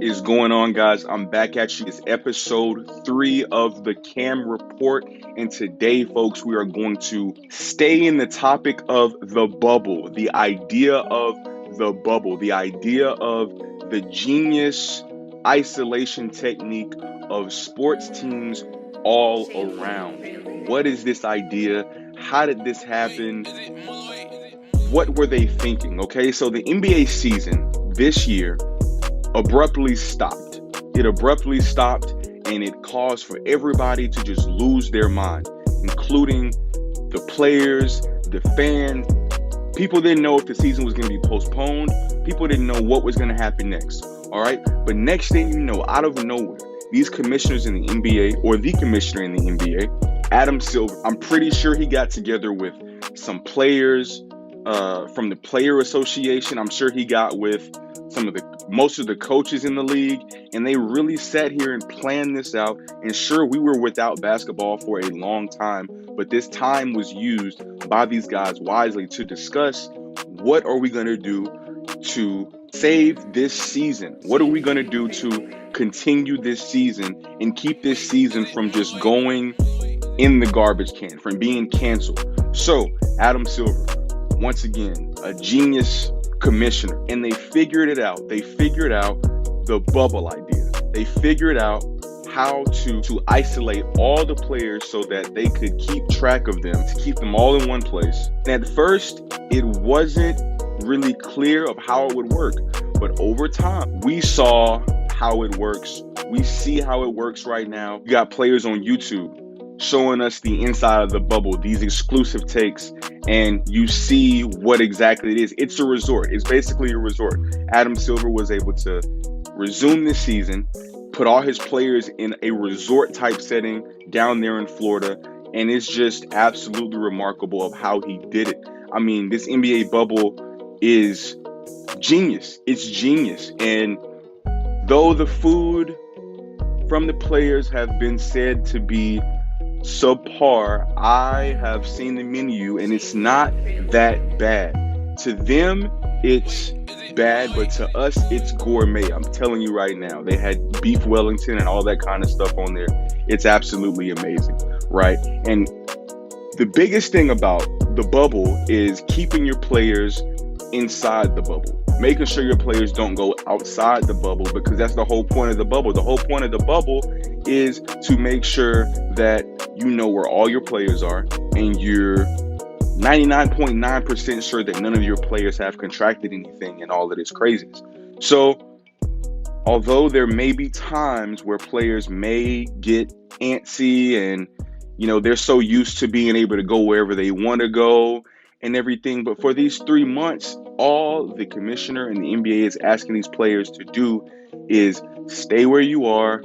is going on, guys? I'm back at you. It's episode 3 of the Cam Report. And today, folks, we are going to stay in the topic of the bubble, the idea of the bubble, the idea of the genius isolation technique of sports teams all around. What is this idea? How did this happen? What were they thinking? Okay, so the NBA season this year abruptly stopped. It abruptly stopped, and it caused for everybody to just lose their mind, including the players, the fans. People didn't know if the season was going to be postponed. People didn't know what was going to happen next. All right. But next thing you know, out of nowhere, these commissioners in the NBA, or the commissioner in the NBA, Adam Silver, I'm pretty sure he got together with some players from the Player Association. I'm sure he got with most of the coaches in the league, and they really sat here and planned this out. And sure, we were without basketball for a long time, but this time was used by these guys wisely to discuss what are we going to do to save this season? What are we going to do to continue this season and keep this season from just going in the garbage can, from being canceled? So Adam Silver, once again, a genius commissioner, and they figured it out. They figured out the bubble idea. They figured out how to isolate all the players so that they could keep track of them, to keep them all in one place. And at first, it wasn't really clear of how it would work, but over time, we saw how it works. We see how it works right now. You got players on YouTube showing us the inside of the bubble, these exclusive takes, and you see what exactly it is. It's a resort. It's basically a resort. Adam Silver was able to resume this season, put all his players in a resort type setting down there in Florida, and it's just absolutely remarkable of how he did it. I mean, this NBA bubble is genius. It's genius. And though the food from the players have been said to be subpar, I have seen the menu and it's not that bad. To them, it's bad, but to us, it's gourmet. I'm telling you right now, they had beef Wellington and all that kind of stuff on there. It's absolutely amazing, right? And the biggest thing about the bubble is keeping your players inside the bubble, making sure your players don't go outside the bubble, because that's the whole point of the bubble. The whole point of the bubble is to make sure that you know where all your players are, and you're 99.9% sure that none of your players have contracted anything and all of this craziness. So although there may be times where players may get antsy and, they're so used to being able to go wherever they want to go and everything, but for these 3 months, all the commissioner and the NBA is asking these players to do is stay where you are.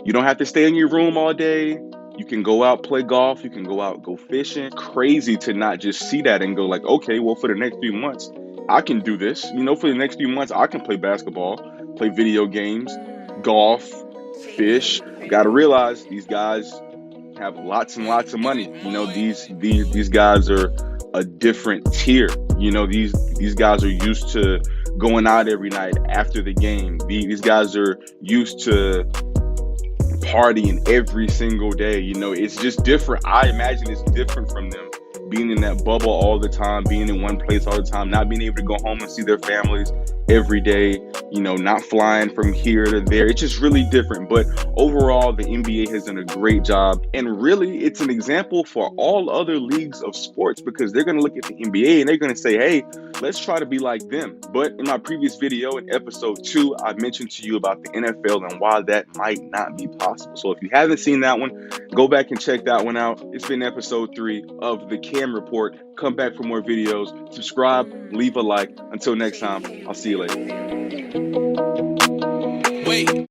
You don't have to stay in your room all day. You can go out, play golf. You can go out, go fishing. Crazy to not just see that and go like, okay, well, for the next few months, I can do this. For the next few months, I can play basketball, play video games, golf, fish. Got to realize these guys have lots and lots of money. These guys are a different tier. These guys are used to going out every night after the game. These guys are used to partying every single day. It's just different. I imagine it's different from them being in that bubble all the time, being in one place all the time, not being able to go home and see their families every day, not flying from here to there. It's just really different. But overall, the NBA has done a great job. And really, it's an example for all other leagues of sports, because they're going to look at the NBA and they're going to say, hey, let's try to be like them. But in my previous video, in episode 2, I mentioned to you about the NFL and why that might not be possible. So if you haven't seen that one, go back and check that one out. It's been episode 3 of the Cam Report. Come back for more videos. Subscribe, leave a like. Until next time, I'll see you later. Wait.